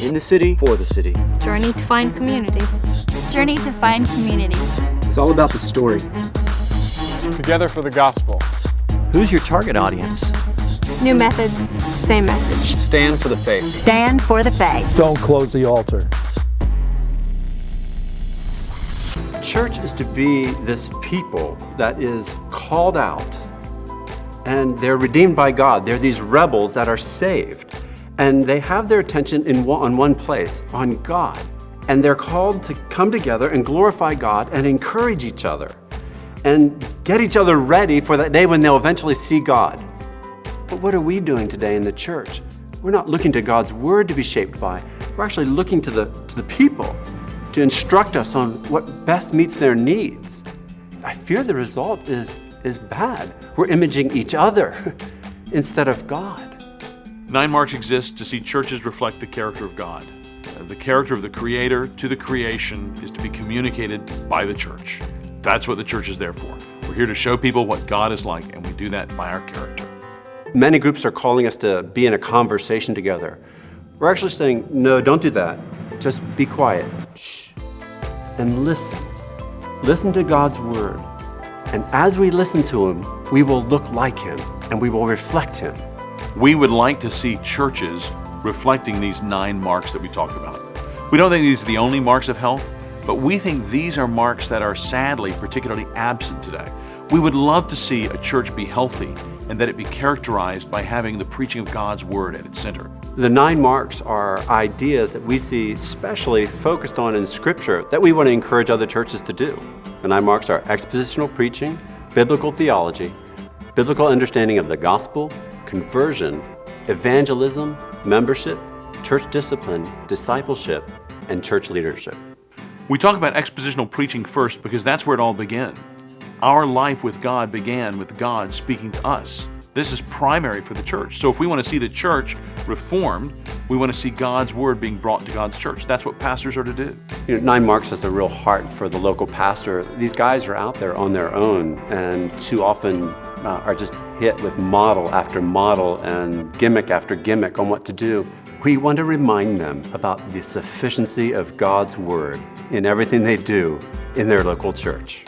In the city, for the city. Journey to find community. Journey to find community. It's all about the story. Together for the gospel. Who's your target audience? New methods, same message. Stand for the faith. Stand for the faith. Don't close the altar. Church is to be this people that is called out, and they're redeemed by God. They're these rebels that are saved, and they have their attention on one place, on God. And they're called to come together and glorify God and encourage each other and get each other ready for that day when they'll eventually see God. But what are we doing today in the church? We're not looking to God's word to be shaped by. We're actually looking to the people to instruct us on what best meets their needs. I fear the result is bad. We're imaging each other instead of God. 9Marcas exists to see churches reflect the character of God. The character of the Creator to the creation is to be communicated by the church. That's what the church is there for. We're here to show people what God is like, and we do that by our character. Many groups are calling us to be in a conversation together. We're actually saying, no, don't do that. Just be quiet. Shh. And listen. Listen to God's word. And as we listen to Him, we will look like Him and we will reflect Him. We would like to see churches reflecting these 9 marks that we talked about. We don't think these are the only marks of health, but we think these are marks that are sadly particularly absent today. We would love to see a church be healthy and that it be characterized by having the preaching of God's word at its center. The 9 marks are ideas that we see specially focused on in Scripture that we want to encourage other churches to do. The 9 marks are expositional preaching, biblical theology, biblical understanding of the gospel, conversion, evangelism, membership, church discipline, discipleship, and church leadership. We talk about expositional preaching first because that's where it all began. Our life with God began with God speaking to us. This is primary for the church. So if we want to see the church reformed, we want to see God's word being brought to God's church. That's what pastors are to do. 9 Marks has a real heart for the local pastor. These guys are out there on their own and too often are just hit with model after model and gimmick after gimmick on what to do. We want to remind them about the sufficiency of God's word in everything they do in their local church.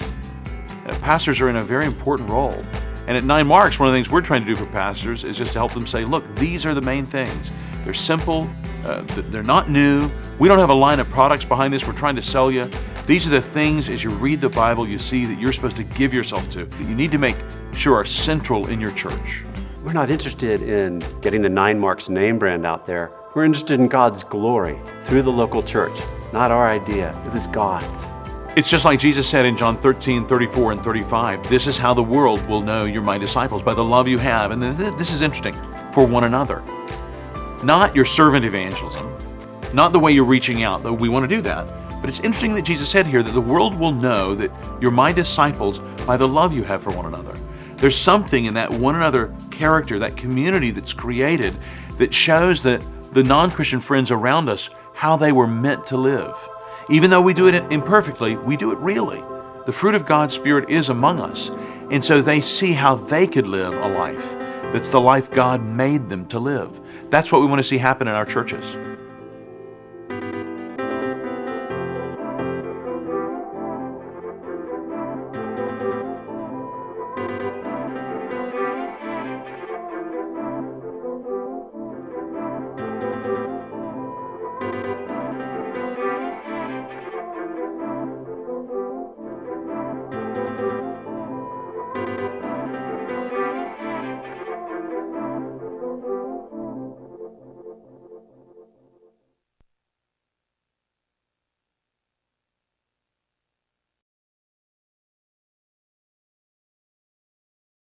Pastors are in a very important role. And at 9 Marks, one of the things we're trying to do for pastors is just to help them say, look, these are the main things. They're simple, they're not new. We don't have a line of products behind this we're trying to sell you. These are the things as you read the Bible you see that you're supposed to give yourself to, that you need to make sure are central in your church. We're not interested in getting the 9 Marks name brand out there. We're interested in God's glory through the local church. Not our idea, it was God's. It's just like Jesus said in John 13, 34 and 35, this is how the world will know you're my disciples, by the love you have, and this is interesting, for one another. Not your servant evangelism, not the way you're reaching out, though we want to do that. But it's interesting that Jesus said here that the world will know that you're my disciples by the love you have for one another. There's something in that one another character, that community that's created, that shows that the non-Christian friends around us how they were meant to live. Even though we do it imperfectly, we do it really. The fruit of God's Spirit is among us, and so they see how they could live a life that's the life God made them to live. That's what we want to see happen in our churches.